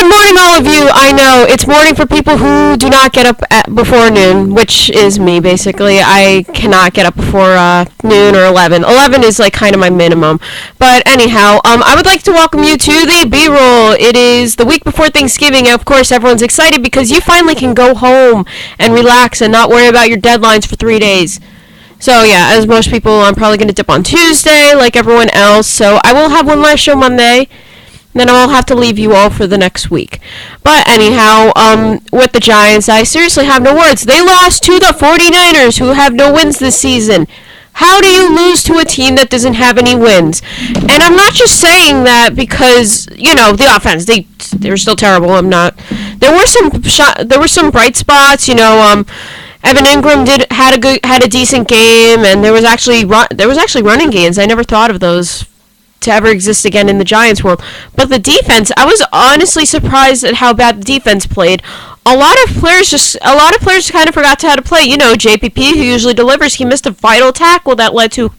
Good morning, all of you. I know it's morning for people who do not get up before noon, which is me, basically. I cannot get up before noon or 11. 11 is like kind of my minimum. But anyhow, I would like to welcome you to the B-Roll. It is the week before Thanksgiving, and of course, everyone's excited because you finally can go home and relax and not worry about your deadlines for 3 days. So yeah, as most people, I'm probably going to dip on Tuesday like everyone else. So I will have one last show Monday. Then I'll have to leave you all for the next week. But anyhow, with the Giants, I seriously have no words. They lost to the 49ers, who have no wins this season. How do you lose to a team that doesn't have any wins? And I'm not just saying that because, the offense, they were still terrible. I'm not. There were some bright spots, Evan Ingram had a decent game, and there was actually running games. I never thought of those to ever exist again in the Giants world. But the defense, I was honestly surprised at how bad the defense played. A lot of players kind of forgot how to play. JPP, who usually delivers, he missed a vital tackle that led to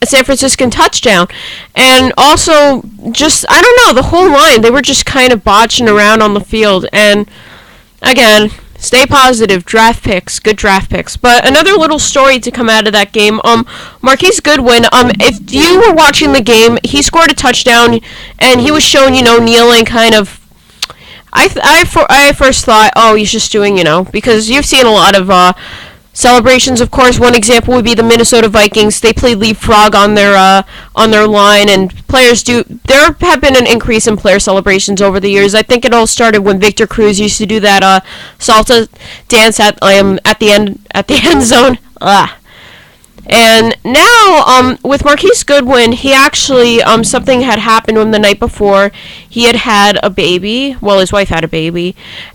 a San Francisco touchdown. And also, I don't know, the whole line, they were just kind of botching around on the field. And again, stay positive. Draft picks, good draft picks. But another little story to come out of that game. Marquise Goodwin. If you were watching the game, he scored a touchdown, and he was shown, kneeling, kind of. I first thought, oh, he's just doing, because you've seen a lot of celebrations. Of course, one example would be the Minnesota Vikings. They play leapfrog on their line, and players do. There have been an increase in player celebrations over the years. I think it all started when Victor Cruz used to do that salsa dance at the end zone. And now, with Marquise Goodwin, he actually, something had happened to him the night before. He had a baby. Well, his wife had a baby.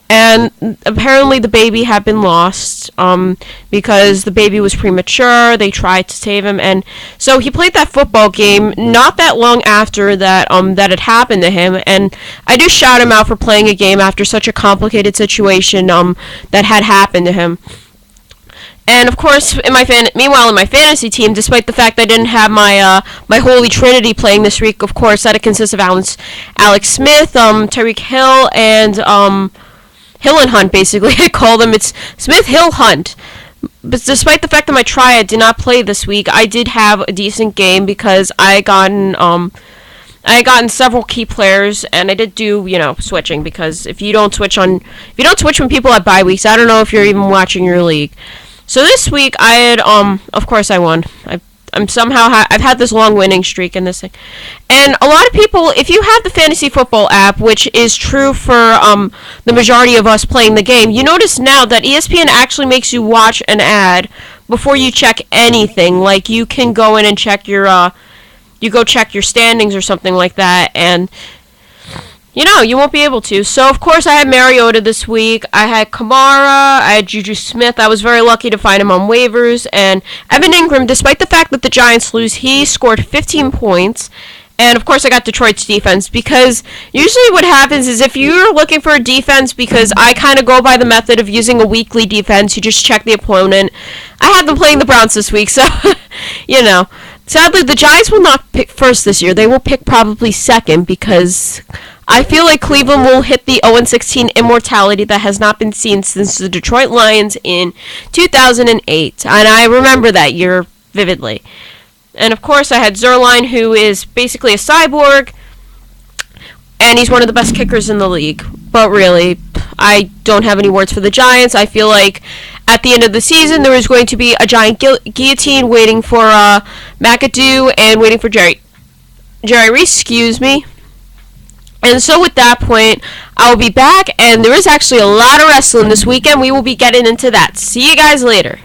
And apparently the baby had been lost, because the baby was premature. They tried to save him. And so he played that football game not that long after that had happened to him. And I do shout him out for playing a game after such a complicated situation, that had happened to him. And of course, meanwhile in my fantasy team, despite the fact I didn't have my Holy Trinity playing this week, of course, that consists of Alex Smith, Tyreek Hill, and Hill and Hunt, basically. I call them. It's Smith, Hill, Hunt. But despite the fact that my triad did not play this week, I did have a decent game because I had gotten several key players, and I did do, switching, because if you don't switch when people have bye weeks, I don't know if you're even watching your league. So this week I had, of course I won. I've had this long winning streak in this thing. And a lot of people, if you have the fantasy football app, which is true for the majority of us playing the game, you notice now that ESPN actually makes you watch an ad before you check anything. Like, you can go in and check your standings or something like that, and you won't be able to. So, of course, I had Mariota this week. I had Kamara. I had Juju Smith. I was very lucky to find him on waivers. And Evan Ingram, despite the fact that the Giants lose, he scored 15 points. And, of course, I got Detroit's defense, because usually what happens is if you're looking for a defense, because I kind of go by the method of using a weekly defense, you just check the opponent. I had them playing the Browns this week, so, Sadly, the Giants will not pick first this year. They will pick probably second, because I feel like Cleveland will hit the 0-16 immortality that has not been seen since the Detroit Lions in 2008. And I remember that year vividly. And of course, I had Zerline, who is basically a cyborg, and he's one of the best kickers in the league. But really, I don't have any words for the Giants. I feel like at the end of the season, there is going to be a giant guillotine waiting for McAdoo and waiting for Jerry Reese, And so with that point, I will be back, and there is actually a lot of wrestling this weekend. We will be getting into that. See you guys later.